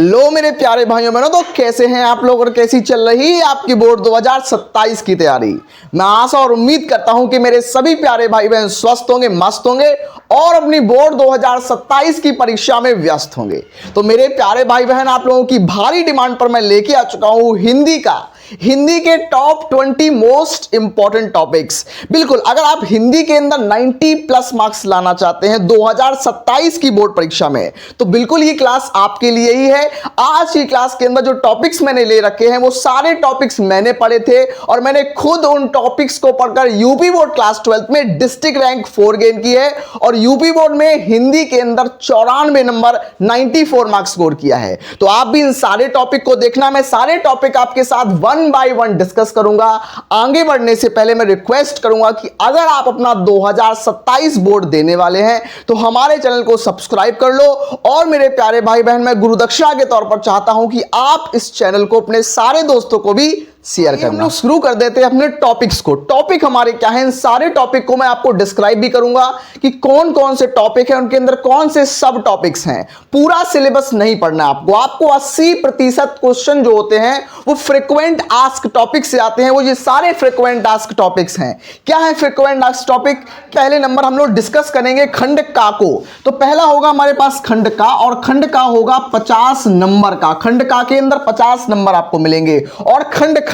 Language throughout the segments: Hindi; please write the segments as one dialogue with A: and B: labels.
A: हेलो मेरे प्यारे भाइयों बहनों, तो कैसे हैं आप लोग और कैसी चल रही है आपकी बोर्ड 2027 की तैयारी। मैं आशा और उम्मीद करता हूं कि मेरे सभी प्यारे भाई बहन स्वस्थ होंगे, मस्त होंगे और अपनी बोर्ड 2027 की परीक्षा में व्यस्त होंगे। तो मेरे प्यारे भाई बहन, आप लोगों की भारी डिमांड पर मैं लेके आ चुका हूं हिंदी के टॉप 20 मोस्ट इंपॉर्टेंट टॉपिक्स। बिल्कुल, अगर आप हिंदी के अंदर 90 प्लस मार्क्स लाना चाहते हैं 2027 की बोर्ड परीक्षा में, तो बिल्कुल ये क्लास आपके लिए ही है। आज की क्लास के अंदर जो टॉपिक्स मैंने ले रखे हैं वो सारे टॉपिक्स मैंने पढ़े थे और मैंने खुद उन टॉपिक्स को पढ़कर यूपी बोर्ड क्लास 12 में डिस्ट्रिक्ट रैंक 4 गेन की है और यूपी बोर्ड में हिंदी के अंदर 94 नंबर 94 मार्क्स स्कोर किया है। तो आप भी इन सारे टॉपिक को देखना। मैं सारे टॉपिक आपके साथ वन बाय वन डिस्कस करूंगा। आगे बढ़ने से पहले मैं रिक्वेस्ट करूंगा कि अगर आप अपना 2027 बोर्ड देने वाले हैं तो हमारे चैनल को सब्सक्राइब कर लो। और मेरे प्यारे भाई बहन, मैं गुरुदक्षिणा के तौर पर चाहता हूं कि आप इस चैनल को अपने सारे दोस्तों को भी शेयर करना। शुरू कर देते हैं अपने टॉपिक्स को। टॉपिक हमारे क्या हैं, इन सारे टॉपिक को मैं आपको डिस्क्राइब भी करूंगा कि कौन कौन से टॉपिक हैं, उनके अंदर कौन से सब टॉपिक्स हैं। पूरा सिलेबस नहीं पढ़ना आपको 80% क्वेश्चन जो होते हैं वो फ्रीक्वेंट आस्क टॉपिक से आते हैं। वो ये सारे फ्रीक्वेंट आस्क टॉपिक्स हैं। क्या है फ्रीक्वेंट आस्क टॉपिक? पहले नंबर हम लोग डिस्कस करेंगे खंड का को। तो पहला होगा हमारे पास खंड का, और खंड का होगा 50 नंबर का। खंड का के अंदर 50 नंबर आपको मिलेंगे। और खंड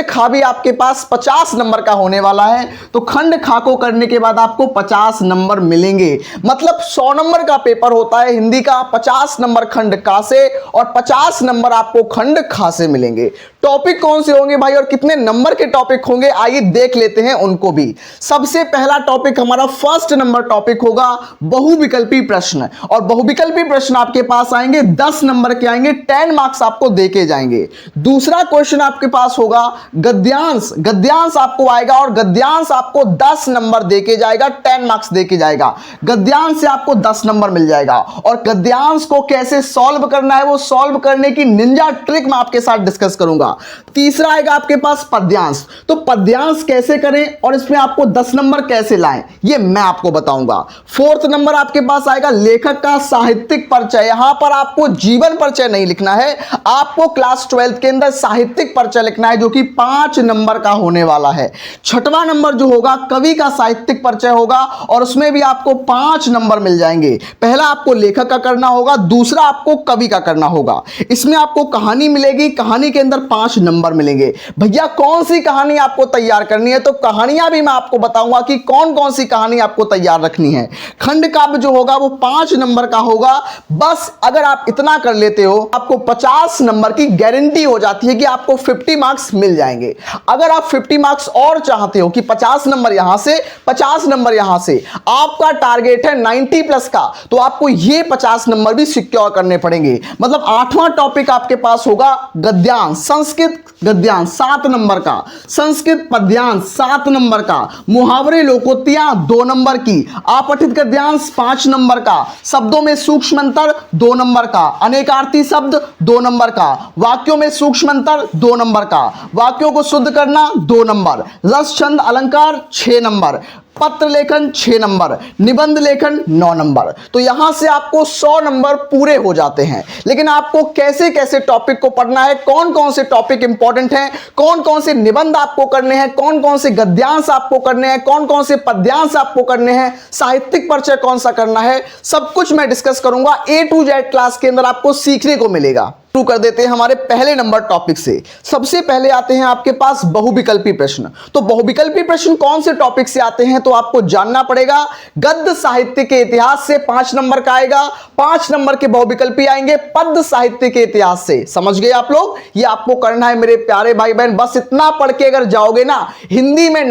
A: खा भी आपके पास 50 नंबर का होने वाला है। तो खंड खा को करने के बाद आपको 50 नंबर मिलेंगे। मतलब 100 नंबर का पेपर होता है हिंदी का, 50 नंबर खंड का से और 50 नंबर आपको खंड खा से मिलेंगे। टॉपिक कौन से होंगे भाई और कितने नंबर के टॉपिक होंगे, आइए देख लेते हैं उनको भी। सबसे पहला टॉपिक हमारा फर्स्ट नंबर टॉपिक होगा बहुविकल्पी प्रश्न। और बहुविकल्पी प्रश्न आपके पास आएंगे 10 नंबर के आएंगे, 10 मार्क्स आपको देके जाएंगे। दूसरा क्वेश्चन आपके पास होगा गद्यांश। गद्यांश आपको आएगा और गद्यांश आपको 10 नंबर देके जाएगा, 10 मार्क्स देके जाएगा। गद्यांश से आपको 10 नंबर मिल जाएगा। और गद्यांश को कैसे सॉल्व करना है, वो सॉल्व करने की निंजा ट्रिक मैं आपके साथ डिस्कस करूंगा। तीसरा आएगा आपके पास पद्यांश। तो पद्यांश कैसे करें और इसमें आपको 10 नंबर कैसे लाएं, ये मैं आपको बताऊंगा। फोर्थ नंबर आपके पास आएगा लेखक का साहित्यिक परिचय। यहां पर आपको जीवन परिचय नहीं लिखना है, आपको क्लास 12 के अंदर साहित्यिक परिचय लिखना है, जो कि 5 नंबर का होने वाला है। छठवां नंबर जो होगा कवि का साहित्यिक परिचय होगा और उसमें भी आपको 5 नंबर मिल जाएंगे। पहला आपको लेखक का करना होगा, दूसरा आपको कवि का करना होगा। इसमें आपको कहानी मिलेगी, कहानी के अंदर 5 नंबर मिलेंगे। भैया कौन सी कहानी आपको तैयार करनी है, तो कहानियां भी मैं आपको बताऊंगा कि कौन कौन सी कहानी आपको तैयार रखनी है। खंड काव्य जो होगा वो 5 नंबर का होगा। बस अगर आप इतना कर लेते हो आपको 50 नंबर की गारंटी हो जाती है कि आपको 50 मार्क्स मिल जाएंगे। अगर आप 50 मार्क्स और चाहते हो कि 50 नंबर यहां से 50 नंबर यहां से, आपका टारगेट है 90 प्लस का, तो आपको ये 50 नंबर भी सिक्योर करने पड़ेंगे। मतलब 8वां टॉपिक आपके पास होगा गद्यांश। संस्कृत गद्यांश 7 नंबर का, संस्कृत पद्यांश 7 नंबर का, मुहावरे लोकोक्तियां 2 नंबर की, अपठित गद्यांश 5 नंबर का, शब्दों में सूक्ष्म अंतर 2 नंबर का, अनेकार्थी शब्द 2 नंबर का, वाक्यों में सूक्ष्म अंतर 2 नंबर का, वाक्यों को शुद्ध करना 2 नंबर, रस छंद अलंकार 6 नंबर, पत्र लेखन 6 नंबर, निबंध लेखन 9 नंबर। तो यहां से आपको 100 नंबर पूरे हो जाते हैं। लेकिन आपको कैसे कैसे टॉपिक को पढ़ना है, कौन कौन से टॉपिक इंपॉर्टेंट हैं, कौन कौन से निबंध आपको करने हैं, कौन कौन से गद्यांश आपको करने हैं, कौन कौन से पद्यांश आपको करने हैं, साहित्यिक परिचय कौन सा करना है, सब कुछ मैं डिस्कस करूंगा। A to Z क्लास के अंदर आपको सीखने को मिलेगा। शुरू कर देते हैं हमारे पहले नंबर टॉपिक से। सबसे पहले आते हैं आपके पास बहुविकल्पी प्रश्न। तो बहुविकल्पी प्रश्न कौन से टॉपिक से आते हैं, तो आपको जानना पड़ेगा। गद्य साहित्य के इतिहास से 5 नंबर का आएगा, 5 नंबर के बहुविकल्पी आएंगे पद्य साहित्य के इतिहास से। समझ गए आप लोग? ये आपको करना है मेरे प्यारे भाई बहन। बस इतना पढ़ के अगर जाओगे ना, हिंदी में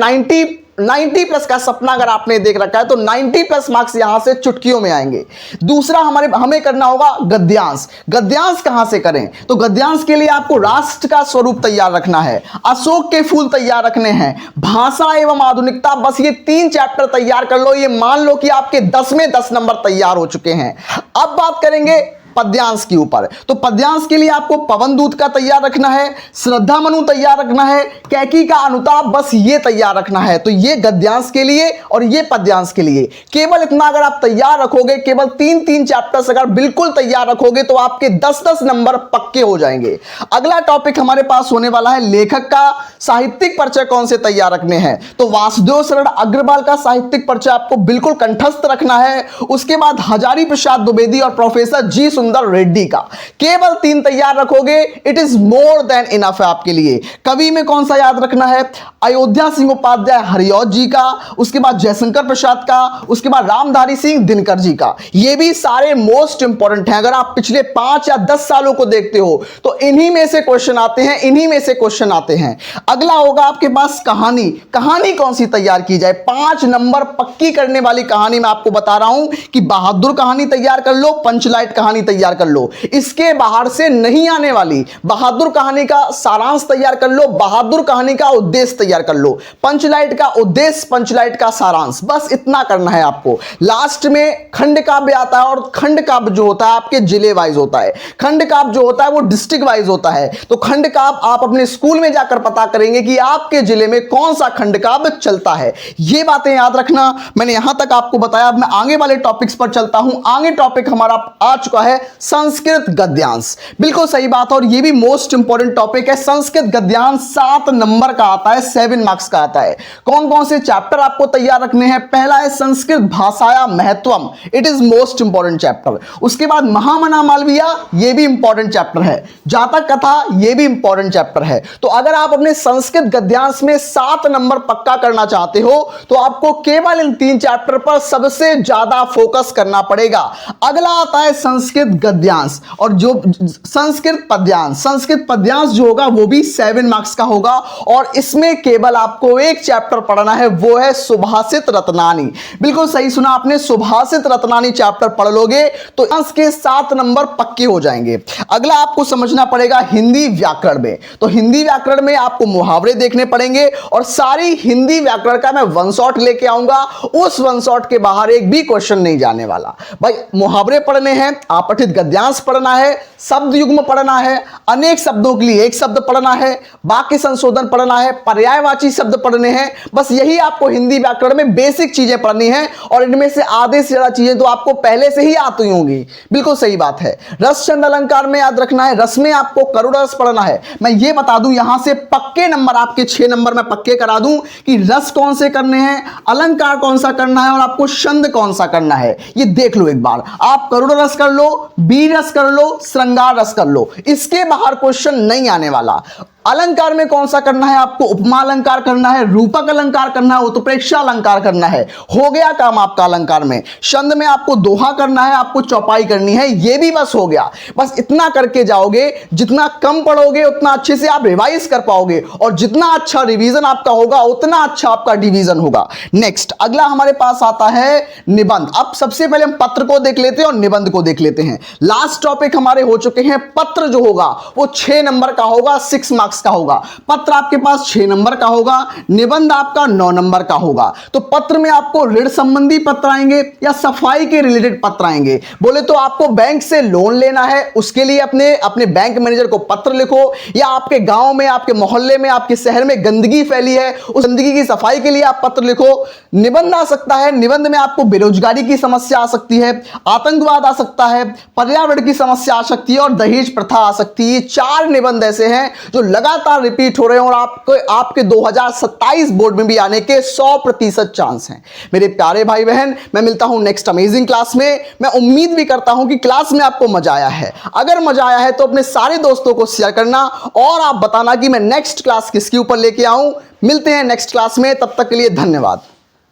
A: 90 प्लस का सपना अगर आपने देख रखा है तो 90 प्लस मार्क्स यहां से चुटकियों में आएंगे। दूसरा हमें करना होगा गद्यांश। गद्यांश कहां से करें, तो गद्यांश के लिए आपको राष्ट्र का स्वरूप तैयार रखना है, अशोक के फूल तैयार रखने हैं, भाषा एवं आधुनिकता, बस ये 3 चैप्टर तैयार कर लो। ये मान लो कि आपके 10 में 10 नंबर तैयार हो चुके हैं। अब बात करेंगे पद्यांश के ऊपर। तो पद्यांश के लिए आपको पवन दूत का तैयार रखना है, श्रद्धा मनु तैयार रखना है, कैकी का अनुताप, बस ये तैयार रखना है। तो ये गद्यांश के लिए और ये पद्यांश के लिए। केवल इतना अगर आप तैयार रखोगे, केवल 3-3 चैप्टर्स अगर बिल्कुल तैयार रखोगे तो आपके 10-10 नंबर पक्के हो जाएंगे। अगला टॉपिक हमारे पास होने वाला है लेखक का साहित्यिक परिचय कौन से तैयार रखने हैं। तो वासुदेव शरण अग्रवाल का साहित्यिक परिचय आपको बिल्कुल कंठस्थ रखना है। उसके बाद हजारी प्रसाद द्विवेदी और प्रोफेसर जी सुंदर रेड्डी का। केवल 3 तैयार रखोगे, it is more than enough है आपके लिए। कवि में कौन सा याद रखना है, अयोध्या सिंह उपाध्याय हरिऔध जी का, उसके बाद जयशंकर प्रसाद का, उसके बाद रामधारी सिंह दिनकर जी का। ये भी सारे मोस्ट इंपॉर्टेंट हैं। अगर आप पिछले 5 या 10 सालों को देखते हो तो इन्हीं में से क्वेश्चन आते हैं, इन्हीं में से क्वेश्चन आते हैं। अगला होगा आपके पास कहानी। कहानी कौन सी तैयार की जाए, 5 नंबर पक्की करने वाली कहानी मैं आपको बता रहा हूं कि बहादुर कहानी तैयार कर लो, पंचलाइट कहानी तैयार कर लो। इसके बाहर से नहीं आने वाली बहादुर कहानी का सारांश तैयार कर लो, बहादुर कहानी का उद्देश्य तैयार कर लो, पंचलाइट का उद्देश्य, पंचलाइट का सारांश, बस इतना करना है आपको। लास्ट में खंड काव्य आता है और खंड काव्य जो होता है आपके जिले वाइज होता है, खंड काव्य जो होता है वो डिस्ट्रिक्ट वाइज होता है। तो खंड काव्य आप अपने स्कूल में जाकर पता करेंगे कि आपके जिले में कौन सा खंड काव्य चलता है। ये बातें याद रखना। मैंने यहां तक आपको बताया, अब मैं आगे वाले टॉपिक्स पर चलता हूं। आगे टॉपिक हमारा आ चुका है संस्कृत गद्यांश। बिल्कुल सही बात है और ये भी मोस्ट इंपॉर्टेंट टॉपिक है। संस्कृत गद्यांश 7 नंबर का आता है, 7 मार्क्स का आता है। कौन कौन से चैप्टर आपको तैयार रखने हैं, पहला है संस्कृत भाषाया महत्वम, it is most important chapter. उसके बाद महामना मालवीय, ये भी इंपॉर्टेंट चैप्टर है। जातक कथा, ये भी इंपॉर्टेंट चैप्टर है। तो अगर आप अपने संस्कृत गद्यांश में 7 नंबर पक्का करना चाहते हो तो आपको केवल इन 3 चैप्टर पर सबसे ज्यादा फोकस करना पड़ेगा। अगला आता है संस्कृत गद्यांश और जो संस्कृत पद्यांश। संस्कृत पद्यांश जो होगा वो भी 7 मार्क्स का होगा और इसमें केवल आपको एक चैप्टर पढ़ना है, वो है सुभाषित रत्नानी। बिल्कुल सही सुना आपने, सुभाषित रत्नानी चैप्टर पढ़ लोगे तो इसके 7 नंबर पक्के हो जाएंगे। अगला आपको समझना पड़ेगा हिंदी व्याकरण में। तो हिंदी व्याकरण में आपको मुहावरे देखने पड़ेंगे और सारी हिंदी व्याकरण का मैं वन शॉट लेके आऊंगा। उस वन शॉट के बाहर एक भी क्वेश्चन नहीं जाने वाला। भाई मुहावरे पढ़ने हैं, आपठित गद्यांश पढ़ना है, शब्द युग्म पढ़ना है, अनेक शब्दों के लिए एक शब्द पढ़ना है, वाक्य संशोधन पढ़ना है, पर्यायवाची शब्द पढ़ने हैं। बस यही आपको हिंदी व्याकरण में बेसिक चीजें पढ़नी है और इनमें से आधे से ज्यादा चीजें तो आपको पहले से ही आती होंगी। बिल्कुल सही बात है। रस छंद अलंकार में याद रखना है, रस में आपको करुण रस पढ़ना है। मैं ये बता दूं यहां से पक्के नंबर आपके 6 नंबर में पक्के करा दूं कि रस कौन से करने हैं, अलंकार कौन सा करना है और आपको छंद कौन सा करना है। ये देख लो एक बार, आप करुण रस कर लो, बीर रस कर लो, श्रृंगार रस कर लो, इसके बाहर क्वेश्चन नहीं आने वाला। अलंकार में कौन सा करना है, आपको उपमा अलंकार करना है, रूपक अलंकार करना है, उत्प्रेक्षा अलंकार करना है। हो गया काम आपका अलंकार में। छंद में आपको दोहा करना है, आपको चौपाई करनी है, ये भी बस हो गया। बस इतना करके जाओगे, जितना कम पढ़ोगे उतना अच्छे से आप रिवाइज कर पाओगे और जितना अच्छा रिवीजन आपका होगा उतना अच्छा आपका डिवीजन होगा। नेक्स्ट अगला हमारे पास आता है निबंध। अब सबसे पहले हम पत्र को देख लेते हैं और निबंध को देख लेते हैं। लास्ट टॉपिक हमारे हो चुके हैं। पत्र जो होगा वो 6 नंबर का होगा, 6 मार्क्स का होगा। पत्र आपके पास 6 नंबर का होगा, निबंध आपका 9 नंबर का होगा। तो पत्र में आपको ऋण संबंधी पत्र आएंगे या सफाई के रिलेटेड पत्र आएंगे। बोले तो आपको बैंक से लोन लेना है, उसके लिए अपने बैंक मैनेजर को पत्र लिखो, या आपके गांव में, आपके मोहल्ले में, आपके शहर में गंदगी फैली है, उस गंदगी की सफाई के लिए आप पत्र लिखो। निबंध आ सकता है, निबंध में आपको बेरोजगारी की समस्या आ सकती है, आतंकवाद आ सकता है, पर्यावरण की समस्या आ सकती है और दहेज प्रथा आ सकती है। ये 4 निबंध ऐसे हैं जो लगातार रिपीट हो रहे हैं और आपके 2027 बोर्ड में भी आने के 100% चांस हैं। मेरे प्यारे भाई बहन, मैं मिलता हूं नेक्स्ट अमेजिंग क्लास में। मैं उम्मीद भी करता हूं कि क्लास में आपको मजा आया है। अगर मजा आया है तो अपने सारे दोस्तों को शेयर करना और आप बताना कि मैं नेक्स्ट क्लास किसके ऊपर लेके आऊं। मिलते हैं नेक्स्ट क्लास में, तब तक के लिए धन्यवाद।